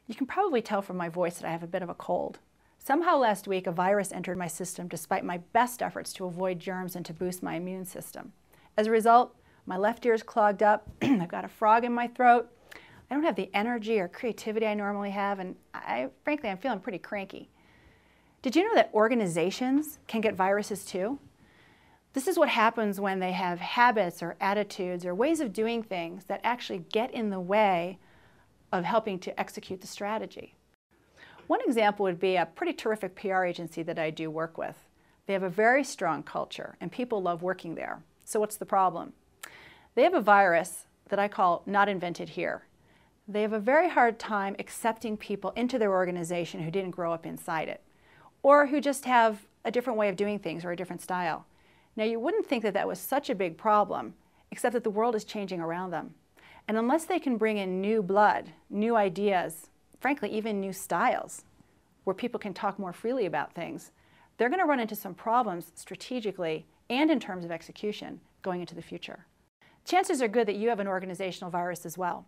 You can probably tell from my voice that I have a bit of a cold. Somehow last week a virus entered my system despite my best efforts to avoid germs and to boost my immune system. As a result, my left ear is clogged up, I've got a frog in my throat, I don't have the energy or creativity I normally have, and frankly I'm feeling pretty cranky. Did you know that organizations can get viruses too? This is what happens when they have habits or attitudes or ways of doing things that actually get in the way of helping to execute the strategy. One example would be a pretty terrific PR agency that I do work with. They have a very strong culture and people love working there. So what's the problem? They have a virus that I call not invented here. They have a very hard time accepting people into their organization who didn't grow up inside it, or who just have a different way of doing things or a different style. Now you wouldn't think that that was such a big problem, except that the world is changing around them. And unless they can bring in new blood, new ideas, frankly even new styles, where people can talk more freely about things, they're going to run into some problems strategically and in terms of execution going into the future. Chances are good that you have an organizational virus as well.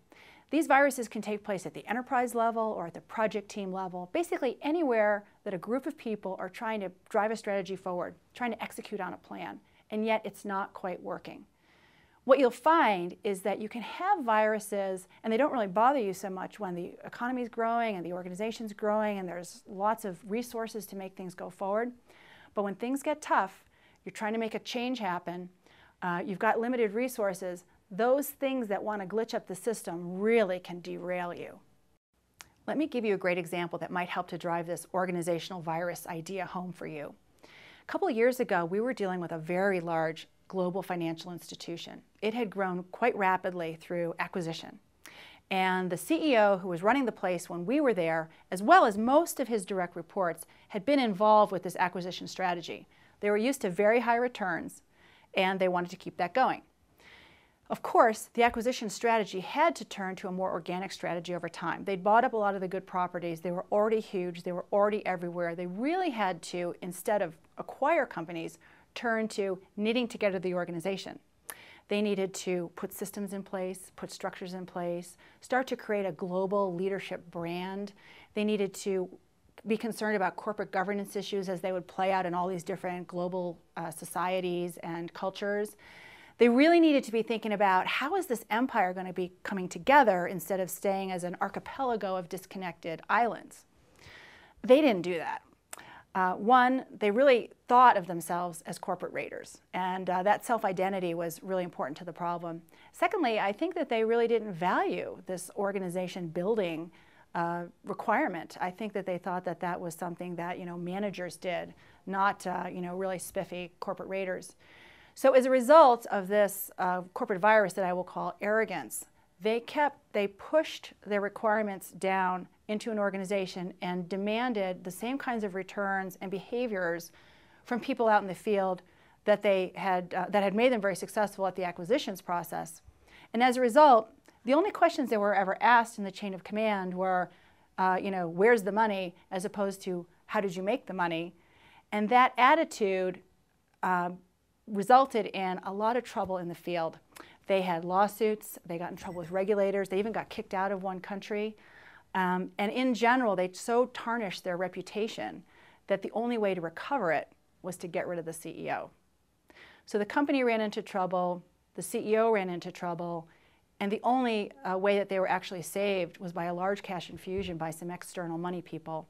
These viruses can take place at the enterprise level or at the project team level, basically anywhere that a group of people are trying to drive a strategy forward, trying to execute on a plan, and yet it's not quite working. What you'll find is that you can have viruses and they don't really bother you so much when the economy is growing and the organization's growing and there's lots of resources to make things go forward. But when things get tough, you're trying to make a change happen, you've got limited resources, those things that want to glitch up the system really can derail you. Let me give you a great example that might help to drive this organizational virus idea home for you. A couple of years ago, we were dealing with a very large global financial institution. It had grown quite rapidly through acquisition. And the CEO who was running the place when we were there, as well as most of his direct reports, had been involved with this acquisition strategy. They were used to very high returns, and they wanted to keep that going. Of course, the acquisition strategy had to turn to a more organic strategy over time. They'd bought up a lot of the good properties. They were already huge. They were already everywhere. They really had to, instead of acquire companies, turn to knitting together the organization. They needed to put systems in place, put structures in place, start to create a global leadership brand. They needed to be concerned about corporate governance issues as they would play out in all these different global societies and cultures. They really needed to be thinking about how is this empire going to be coming together instead of staying as an archipelago of disconnected islands. They didn't do that. One, they really thought of themselves as corporate raiders, and that self-identity was really important to the problem. Secondly, I think that they really didn't value this organization building requirement. I think that they thought that that was something that managers did, not really spiffy corporate raiders. So as a result of this corporate virus that I will call arrogance, they pushed their requirements down into an organization and demanded the same kinds of returns and behaviors from people out in the field that had made them very successful at the acquisitions process. And as a result, the only questions that were ever asked in the chain of command were, where's the money, as opposed to how did you make the money? And that attitude resulted in a lot of trouble in the field. They had lawsuits, they got in trouble with regulators, they even got kicked out of one country. And in general, they so tarnished their reputation that the only way to recover it was to get rid of the CEO. So the company ran into trouble, the CEO ran into trouble, and the only way that they were actually saved was by a large cash infusion by some external money people.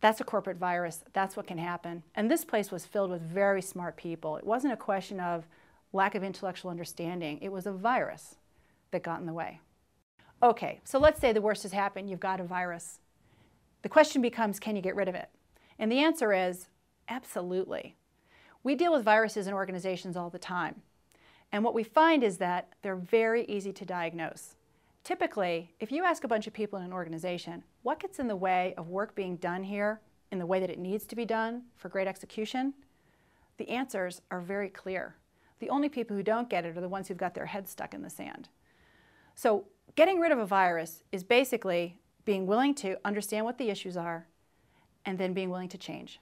That's a corporate virus. That's what can happen. And this place was filled with very smart people. It wasn't a question of lack of intellectual understanding. It was a virus that got in the way. Okay, so let's say the worst has happened. You've got a virus. The question becomes, can you get rid of it? And the answer is absolutely. We deal with viruses in organizations all the time. And what we find is that they're very easy to diagnose. Typically, if you ask a bunch of people in an organization, what gets in the way of work being done here in the way that it needs to be done for great execution? The answers are very clear. The only people who don't get it are the ones who've got their heads stuck in the sand. So getting rid of a virus is basically being willing to understand what the issues are and then being willing to change.